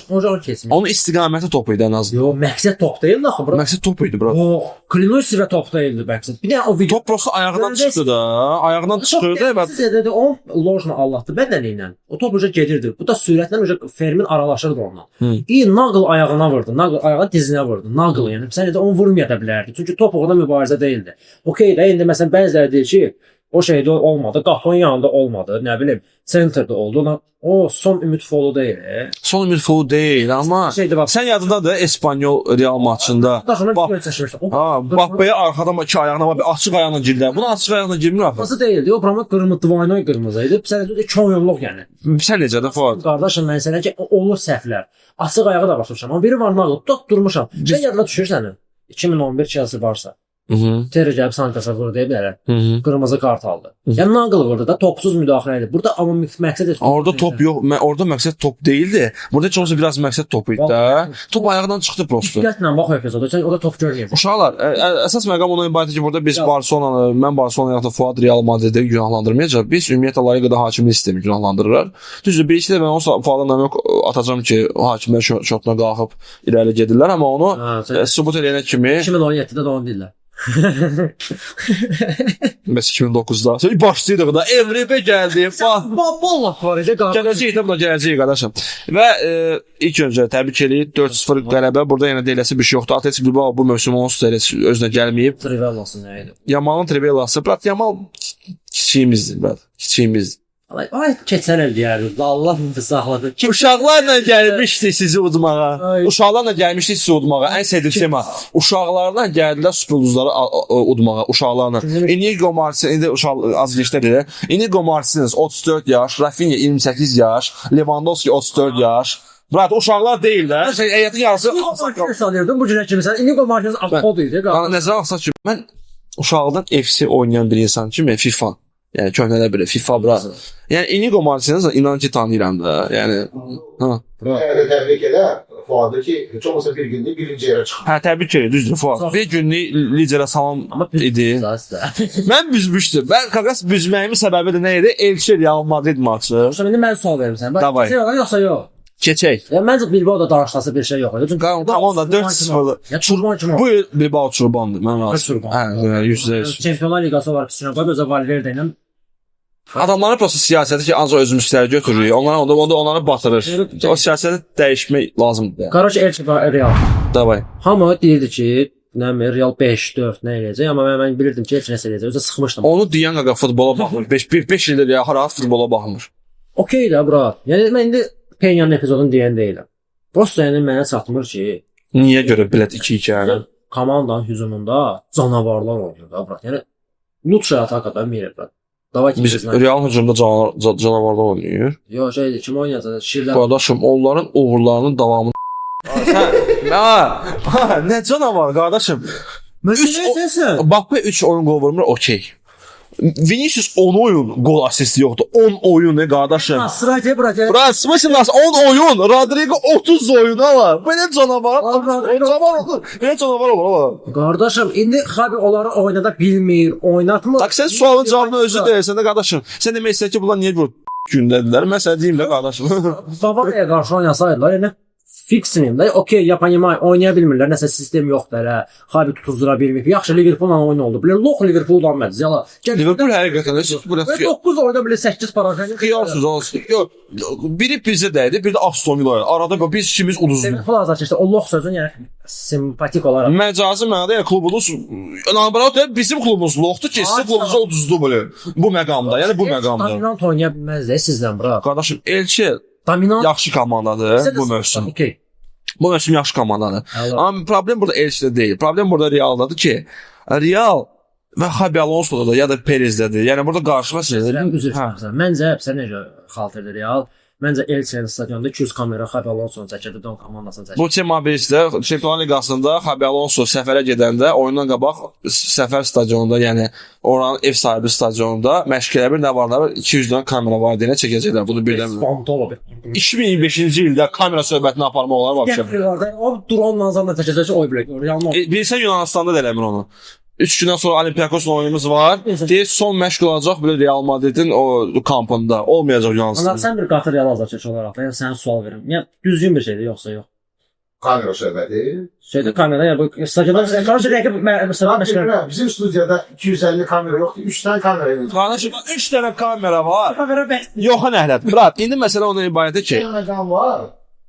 Sonra keçmiş. Onun istiqaməti top idi ən azından. Yox, məqsəd top deyildi axı, bura. Məqsəd top idi, bura. Yox, Klinosi və top deyildi məqsəd. Bir də o video. Top prosta ayağından çıxdı da. Ayağından çıxırdı və siz dedi o lojna Allahdı bədəniylə. O top uca gedirdi. Bu da sürətlə uca Fermin aralaşırdı onunla. Naql ayağına vurdu. Naql ayağı dizinə vurdu. Naql yəni sən də onu vurmaya da bilərdi. Çünki top orada mübarizə deyildi. Okey də indi məsələn bəziləri deyir ki, o şeydə olmadı, qapının yanında olmadı, nə bilim, centerdə oldu. O son ümid folu deyil. Son ümid folu deyil, amma sən yadındadır Espanyol Real maçında. Bappaya arxadan iki ayağına var, açıq ayağına girdi. Bunu açıq ayağına girmir axı. Nasıl deyildi? O promo qırmızı, dvaynoy qırmızı idi. Sən də çoyunluq yəni. Sən necə də Fuad? Qardaşım mən sənə ki, olur səhvlər. Açıq ayağı da başlamışam. Amma biri var nağıl, tut durmuşam. Sən yadına düşür sənin. 2011 Chelsea varsa. Terry gəlib Sankasa vurdu deyə bilərəm. Qırmızı kart aldı. Yəni naqıl vurdu da topsuz müdaxilə idi. Burada amma məqsəd orada top yox. Orada məqsəd top deyildi. Burada heç olsa biraz məqsəd top idi də. Top ayağından çıxdı prosto. Diqqətlə bax epizoda. Sən orada top görməyəcəksən. Uşaqlar, əsas məqam ondan ibarətdir ki, burada biz Barcelonanı, mən Barcelona yaxud da Fuad Real Madridi günahlandırmayacaq. Biz ümumiyyətlə La Liqada hakimlik sistemi günahlandırırıq. Düzdür, bir iki də mən o Fuaddan yox atacağam ki, hakimlər şotuna qalxıb irəli gedirlər, amma onu sübut edənə kimi 2017-də də onu deyirlər. Bəs 2009-da. Sən başlayırdıq da Emre gəldi. Vallahi var idi qardaş. Gələcək də buna gələcək qardaşım. Və ilk öncə təbrik eləyir 4-0 qələbə. Burada yenə deyiləsi bir şey yoxdur. Atletico Bilbao bu mövsüm onsuz da özünə gəlməyib. Trivellası nə idi? Yamalın Trivellası. Brat Yamal kiçiyimizdir, brat. Kiçiyimizdir. Ay keçən il deyərdim. Allah saxladı. Uşaqlarla gəlmişdik sizi udmağa. Uşaqlarla gəlmişdik sizi udmağa. Ən sevdiyim tema. Uşaqlarla gəldilər superulduzları udmağa. Uşaqlarla. Inigo Martins, indi uşaq az geçdədir. Inigo Martins 34 yaş, Rafinha 28 yaş, Lewandowski 34 yaş. Brat uşaqlar deyillər. Həyatın yarısı sanıyordum bu cürə kimi sən. Inigo Martins akod idi. Nəzərə alsaq ki, mən uşaqdan FC oynayan bir insan kimi FIFA. Yəni köhnələr belə FIFA bura. Yəni Inigo Martinez inan ki tanıyıram da. Yəni təbrik elə Fuadı ki, heç olmasa bir günlük birinci yerə çıxır. Hə, təbrik edir, düzdür Fuad. Bir günlük liderə salam idi. Mən büzmüşdüm. Mən qaqas büzməyimin səbəbi də nə idi? Elçi Real Madrid maçı. İndi mən sual verim sənə. Davay. Sən yoxsa yox? Keçək. Ya məncə Bilbao-da danışlası bir şey yox idi. Çünki komanda 4-0. Ya Çurban kimi. Bu Bilbao Çurbandır. Mən razı. Hə, %100. Çempionlar Liqası var, Cristiano Ronaldo, Valverde ilə adamların prosta siyasəti ki, ancaq özümüzləri götürürük. Onları batırır. O siyasəti dəyişmək lazımdır. Qardaş Elçi Real. Davay. Hamı deyirdi ki, nə Real 5-4 nə eləyəcək, amma mən bilirdim ki, heç nəsə eləyəcək. Özə sıxmışdım. Onu deyən qaqa futbola baxmır. 5 ildir ya rahat futbola baxmır. Okey də bura. Yəni mən indi Peña'nın epizodunu deyən deyiləm. Prosta yəni mənə çatmır ki, niyə görə bilet 2-2 yəni? Komandanın hücumunda canavarlar olur da bura. Yəni Lutşa atakadan mirəblər. Biz Real hücumda canavarlar oynayır. Yox, şeydir, kim oynayacaq? Şirlər. Qardaşım, onların uğurlarının davamını nə canavar qardaşım? Məsələn, Bax, 3 oyun qol vurmur, okey. Vinicius 10 oyun gol asisti yoxdur. 10 oyun ne qardaşım. Sırayla bırak. Bırak, smysl nasıl 10 oyun, Rodrigo 30 oyuna var. Belə canavar. Belə canavar olur. Qardaşım, indi Xabi onları oynada bilmir, oynatmır. Tak sen sualın cavabını özü deyirsən də qardaşım. Sən demək istəyirsən ki, bunlar niyə bu gündədirlər? Mən sənə deyim də qardaşım. Bavariya qarşı oynasaydılar, yəni fixiniyim də. Okey, yapanımay oynaya bilmirlər. Nəsə sistem yoxdur hələ. Xabi tutuzdura bilmir. Yaxşı Liverpool'la oyun oldu. Belə lox Liverpool'dan məz. Yala. Liverpool həqiqətən də bu da 9 oyunda belə 8 paragraf. xiyarsız olsun. Yox, biri bizə dəydi, biri də Aston Villa. Arada biz ikimiz uduzduq. Liverpool azarkeşdə o lox sözün yəni simpatik olaraq. Məcazi mənada yəni klubunuz nabərat bizim klubumuz loxdur ki, sizin klubunuz uduzdu belə. Bu məqamda, yəni bu məqamda. Dominant oynaya bilməz də sizdən bura. Qardaşım, Elçi Dominant yaxşı komandadır bu mövsüm. Okey. Bu mövsüm yaxşı komandadır. Allah. Amma problem burada Elçidə deyil. Problem burada Realdadır ki, Real və Xabi Alonso'da da ya da Perez'dədir. Yəni burada qarşı məsələdir. Üzr istəyirəm. Məncə sən necə xaltırdır Real? Məncə Elçinin stadionda 200 kamera Xabi Alonso'nu çəkirdi, Don komandasını çəkirdi. Bu tema birisi Çempionlar Liqasında Xabi Alonso səfərə gedəndə oyundan qabaq səfər stadionunda, yəni oranın ev sahibi stadionunda məşqələ bir nə var nə var 200 dənə kamera var deyə çəkəcəklər. Bunu bilirəm. Spontolo bir. 2025-ci ildə kamera söhbətini aparmaq olar vəbşə. Gəliyorlar. O drone nazarında çəkəcək oy bilək. Real Bilirsən Yunanistanda da eləmir onu. 3 gündən sonra Olympiakosla oyunumuz var. Deyir son məşq olacaq belə Real Madridin o kampında. Olmayacaq Yunanistanda. Ana sən bir qatır Real azarkeş olaraq da yəni sənə sual verim. Yəni düzgün bir şeydir yoxsa yox? Kamera söhbəti. Şeydə kamera ya bu stadionda qarşı rəqib məsələn məşqlər. Bizim studiyada 250 kamera yoxdur. 3 dənə kamera var. Qardaşım 3 dənə kamera var. Kamera bəs. Yox nəhlət. Brat, indi məsələ ondan ibarətdir ki, Bir məqam var.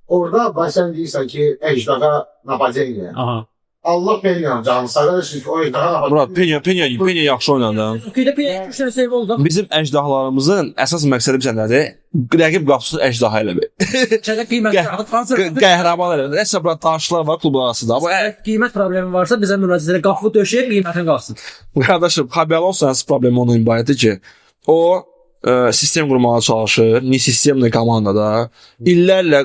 Orada basən deyirsən ki, əcdaha napadzeniya. Aha. Allah Penyan canı sağlasın ki, o əcdaha Murat, Penya yaxşı oynadı. Okeydə bir 3 dənə save oldu. Bizim əcdahlarımızın əsas məqsədi bizə nədir? Rəqib qapısını əcdaha elə bir. Çədə qiymət transfer. Qəhrəman elə. Nəsə bura daşlar var klublar arasında. Amma Qiymət problemi varsa bizə müraciət edə qapı döşəyib qiymətin qalsın. qardaşım, Xabi Alonso'nun əsas problemi onun ibarətdir ki, o sistem qurmağa çalışır. Ni sistemli komandada illərlə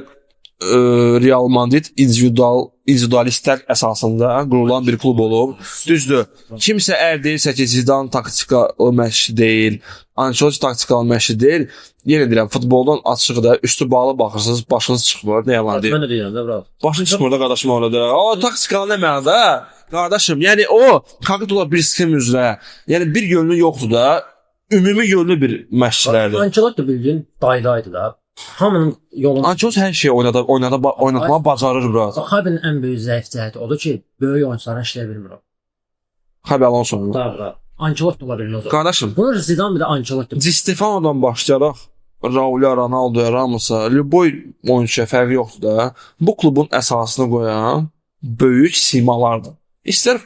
Real Madrid individualistlər əsasında qurulan bir klub olub. Düzdür. Kimsə əgər deyirsə ki, Zidane taktikalı məşqçi deyil, Ancelotti taktikalı məşqçi deyil, yenə deyirəm, futboldan açıq da üstü bağlı baxırsınız, başınız çıxmır. Nə yalan deyir? Mən də deyirəm də, bura. Başın çıxmır da qardaşım orada. O taktikalı nə mənada? Qardaşım, yəni o konkret olaraq bir sistem üzrə, yəni bir yönlü yoxdur da, ümumi yönlü bir məşqçilərdir. Ancelotti bildiyin daydaydı da. Hamının yolunu. Ancelotti hər şeyi oynatmağı bacarır bura. Xabinin ən böyük zəif cəhəti odur ki, böyük oyunçulara işləyə bilmir o. Xabi Alonso. Da. Ancelotti ola bilmir o. Qardaşım, Bunu Zidane bir də Ancelotti. Di Stefano'dan başlayaraq Raul'a, Ronaldo'ya, Ramos'a, Luboy oyunçuya fərqi yoxdur da. Bu klubun əsasını qoyan böyük simalardır. İstər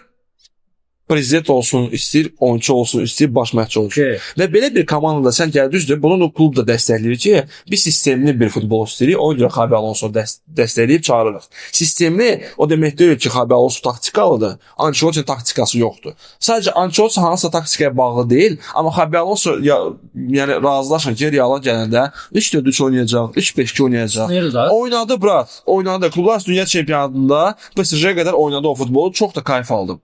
prezident olsun, istəyir oyunçu olsun, istəyir baş məşqçi olsun. Okay. Və belə bir komandada sən gəl düzdür, bunu da klub da dəstəkləyir ki, bir sistemli bir futbol istəyirik, ona görə Xabi Alonso dəstəkləyib çağırırıq. Sistemli o demək deyil ki, Xabi Alonso taktikalıdır, Ancelotti taktikası yoxdur. Sadəcə Ancelotti hansısa taktikaya bağlı deyil, amma Xabi Alonso yəni razılaşın ki, Real'a gələndə 3-4-3 oynayacaq, 3-5-2 oynayacaq. Oynadı brat, oynadı. Klublar Dünya Çempionatında PSG-yə qədər oynadı o futbolu, çox da kayf aldım.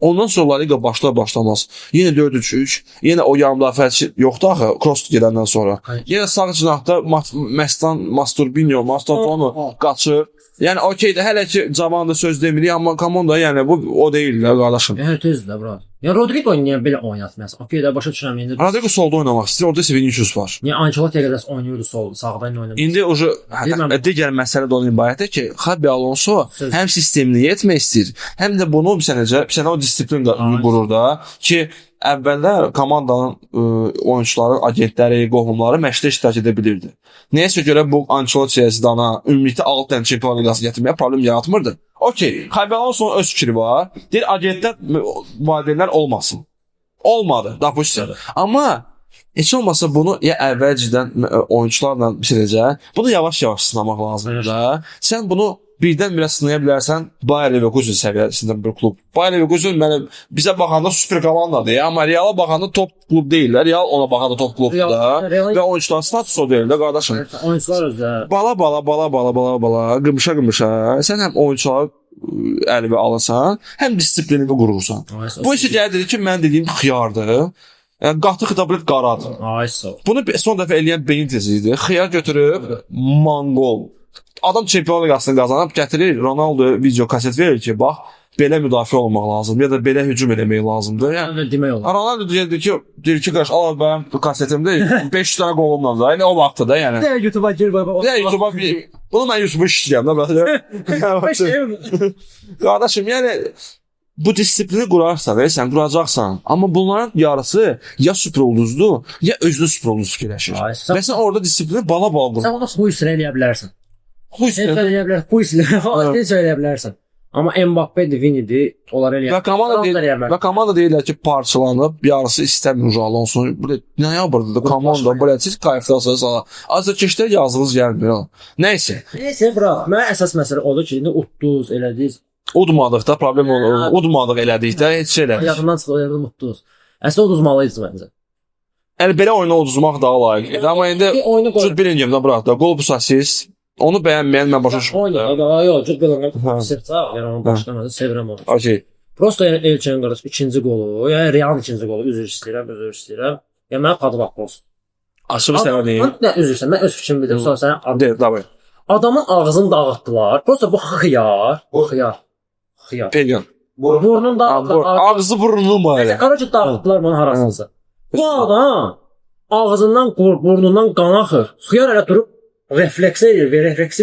Ondan sonra La Liga başlamaz. Yenə 4-3-3, yenə o yarım müdafiəçi yoxdur axı, Kroos gedəndən sonra. Yenə sağ cinahda Masturbinho, Mastatono qaçır. Yəni okeydə hələ ki cavandır söz demirik, amma komanda yəni bu o deyil də qardaşım. Yəni tezdir də bura. Ya Rodrigo niyə belə oynatmaz? Okeydə başa düşürəm indi. Rodrigo solda oynamaq istəyir, orada isə Vinicius var. Niyə Ancelotti qədər oynayırdı sağda oynamır? İndi digər məsələ də onun ibarətdir ki, Xabi Alonso həm sistemini etmək istəyir, həm də bunu bir sənə o disiplin qurur da ki, əvvəllər komandanın oyunçuları, agentləri, qohumları məşqdə iştirak edə bilirdi. Nəyəsə görə bu Ancelotti'yə, Zidane'a ümumilikdə 6 dənə Çempionlar Liqası gətirməyə problem yaratmırdı. Okey, Xabi Alonso'nun öz fikri var. Deyir, agentlər, valideynlər olmasın. Olmadı, допустим. Amma heç olmasa bunu ya əvvəlcədən oyunçularla bitirəcək, bunu yavaş-yavaş sınamaq lazımdır da. Sən bunu birdən-birə sınaya bilərsən, Bayer Leverkusen səviyyəsində bir klub. Bayer Leverkusen bizə baxanda super komandadır, amma Real'a baxanda top klub deyirlər. Real ona baxanda top klubdur da. Və oyunçular status o deyil də, qardaşım. Oyunçular özdə. Bala, qımışa. Sən həm oyunçuları əlivə alırsan, həm disiplinini qurursan. Bu isə gəlir ki, mən dediyim xiyardır. Yəni qatı xitablet qaradır. Ay sağ ol. Bunu son dəfə eləyən Benitez idi. Xiyar götürüb Mongol. Adam çempionluq liqasını qazanıb gətirir, Ronaldo video kaset verir ki, bax belə müdafiə olmaq lazımdır ya da belə hücum eləmək lazımdır. Yəni Yəni demək olar. Ronaldo deyir ki, qardaş, al mənim bu kasetimdə 500 dənə qolumla da. Yəni o vaxtda da, yəni. Nə YouTube-a gir bax. Ya YouTube'a bunu mən YouTube'a işləyirəm da bəlkə. Qardaşım, yəni bu disiplini qurarsan, sən quracaqsan. Amma bunların yarısı ya süper ulduzdur, ya özünü süper ulduz fikirləşir. Və sən orada disiplini bala-bala qurur. Sən onu huysra eləyə bilərsən. Huysra eləyə bilərsən. Huysra eləyə bilərsən. Amma Mbappé-dir, Vini-dir, onlar eləyə. Və komanda deyirlər ki, parçalanıb, yarısı istəmir Alonso. Burada noyabrda da komanda belə siz kayıfdasınız. Azərkeşlər yazığınız gəlmir. Nəysə. Nəysə, bura. Mənə əsas məsələ odur ki, indi utduz, elədiniz. Udmadıqda problem olur. Udmadıq elədikdə heç şey elədik. Yadımdan çıxdı, elədim utduz. Əslində uduzmalıyız məncə. Yəni belə oyunu uduzmaq daha layiqdir. Amma indi Cud Bellingham'da bırak da qol pusasız. Onu bəyənməyən mən başa düşmürəm. Yox, Cud Bellingham sırça, yəni onu başlamadı, sevirəm onu. Okey. Prosta yəni Elçinin qardaş ikinci qolu, yəni Real ikinci qolu üzr istəyirəm. Yəni mənə padlaq olsun. Açığı səbəbiyim. Nə üzr istəyirəm, mən öz fikrimi bildim, sonra sənə Deyir, davay. adamın ağzını dağıtdılar. Prosta bu xiyar. Peygan. Burnun da Ağzı burnunu mu elə? Qaracı dağıtdılar bunu harasınsa. Bu adam ağzından, burnundan qan axır. Xiyar elə durub refleksi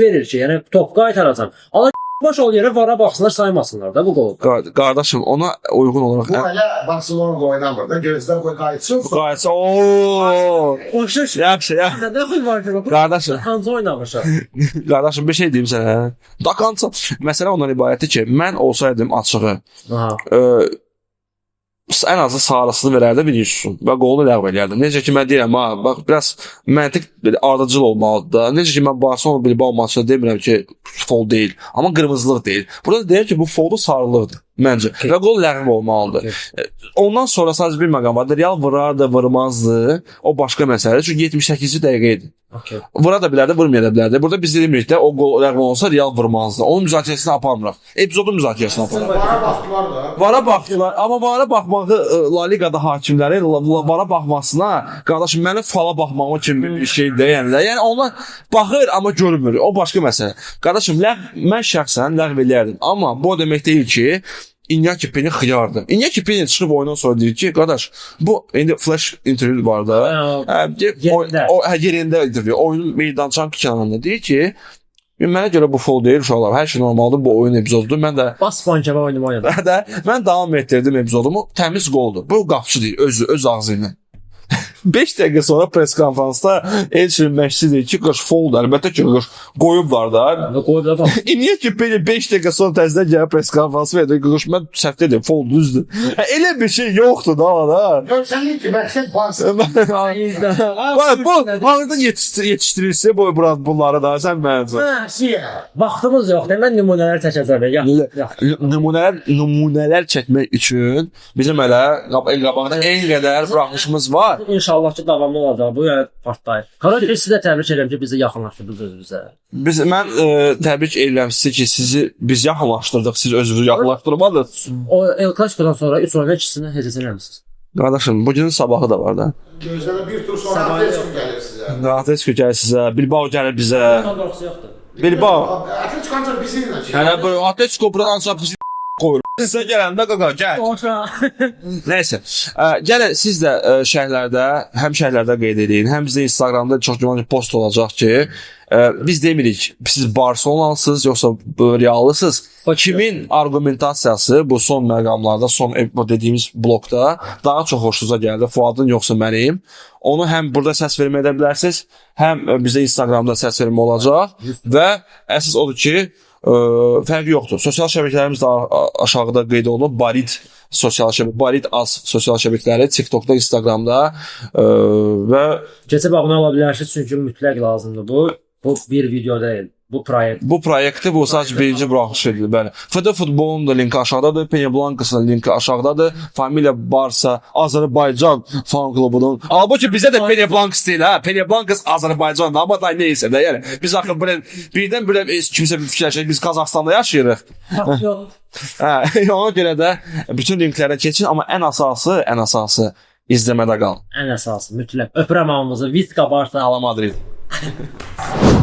verir ki, yəni top qaytaracam. Allah baş ol yerə vara baxsınlar, saymasınlar da bu qolu. Qardaşım, ona uyğun olaraq Bu hələ Barcelona oynamır da, gözdən qoy qayıtsın. Qayıtsa, ooo. Xoşdur. Yaxşı. Nədən xil var ki? Qardaşım. Hansı oynamışam? Qardaşım, bir şey deyim sənə. Dakansa, məsələ ondan ibarətdir ki, mən olsaydım açığı, ən azı sarısını verərdə Viniciusun və qolunu ləğv eləyərdim. Necə ki, mən deyirəm, bax, biraz məntiq ardıcıl olmalıdır da. Necə ki, mən Barcelona Bilbao maçında demirəm ki, fol deyil, amma qırmızılıq deyil. Burada deyir ki, bu foldu sarılıqdır, məncə. Və qol ləğv olmalıdır. Ondan sonra sadəcə bir məqam vardı. Real vurardı, vurmazdı. O başqa məsələ. Çünki 78-ci dəqiqə idi. Vura da bilərdi, vurmaya da bilərdi. Burada biz demirik də, o qol ləğv olsa Real vurmazdı. Onun müzakirəsini aparmırıq. Epizodun müzakirəsini aparırıq. Vara baxdılar da. Vara baxdılar, amma vara baxmağı La Ligada hakimləri vara baxmasına, qardaşım, mənim fala baxmağıma kimi bir şey deyənlər. Yəni onlar baxır, amma görmür. O başqa məsələ. Qardaşım, mən şəxsən ləğv eləyərdim. Amma bu o demək deyil ki, İnyaki Peni xiyardır. İnyaki Peni çıxıb oyundan sonra deyir ki, qardaş, bu indi flash interview var da. Yerində interview. Oyunun meydançanın kənarında deyir ki, mənə görə bu fol deyil uşaqlar. Hər şey normaldır. Bu oyun epizodudur. Mən də Bas bankava oyunu oynadım. Mən davam etdirdim epizodumu. Təmiz qoldur. Bu qapçı deyir öz ağzı ilə. 5 dəqiqə sonra press konferansda Elçinin məşqçisi deyir ki, qış foldur. Əlbəttə ki, qış qoyublar da. Qoyublar da. Niyə ki, 5 dəqiqə sonra təzədən gəlib press konferansı verdi. Qış mən səhv dedim, fol düzdür. Elə bir şey yoxdur da. Görsən ki, məqsəd Barcelona. Bu harada yetişdirirsə bunları da sən mənəcək. Vaxtımız yoxdur. Mən nümunələr çəkəcəm. Nümunələr çəkmək üçün bizim elə qabaqda en qədər buraxışımız var. İnşallah ki, davamlı olacaq. Bu yəni partlayır. Qaragöz sizə təbrik edirəm ki, bizi yaxınlaşdırdınız özünüzə. Mən təbrik edirəm sizi ki, sizi biz yaxınlaşdırdıq, siz özünüzü yaxınlaşdırmadınız. O El Clasico'dan sonra 3 oyuna ikisini həcc eləmisiniz. Qardaşım, bugünün sabahı da var da. Gözlədə bir tur sonra Atletico gəlir sizə. Atletico gəlir sizə, Bilbao gəlir bizə. Bilbao. Atletico ancaq bizi ilə ki. Yəni bu Atletico buradan ancaq bizi qoyur. Sizə gələndə qaqa gəl. Nəysə, gəlin siz də həm şərhlərdə qeyd edin, həm bizdə Instagramda çox güman post olacaq ki, biz demirik, siz Barcelonalısınız, yoxsa Reallısınız. Kimin argumentasiyası bu son məqamlarda, son dediyimiz blokda daha çox xoşunuza gəldi, Fuadın yoxsa mənim. Onu həm burada səs vermə edə bilərsiniz, həm bizdə Instagramda səs vermə olacaq və əsas odur ki, fərqi yoxdur. Sosial şəbəkələrimiz də aşağıda qeyd olunub. Barit Az sosial şəbəkələri TikTokda, Instagramda və keçib abunə ola bilərsiniz çünki mütləq lazımdır bu. Bu bir video deyil. Bu proyektdir. Bu sadəcə birinci buraxılış edilir. Bəli. FD futbolun da linki aşağıdadır. Penya Blancas'ın linki aşağıdadır. Familiya Barsa Azərbaycan fan klubunun. Halbuki bizə də Penya Blancas deyil, ha. Penya Blancas Azərbaycandır. Amma da neysə də, yəni biz axı birdən kimsə fikirləşir, biz Qazaxstanda yaşayırıq. Ona görə də bütün linklərə keçin, amma ən əsası İzləmədə qal. Ən əsası mütləq öpürəm hamınızı. Viska Barsa. Ala Madrid.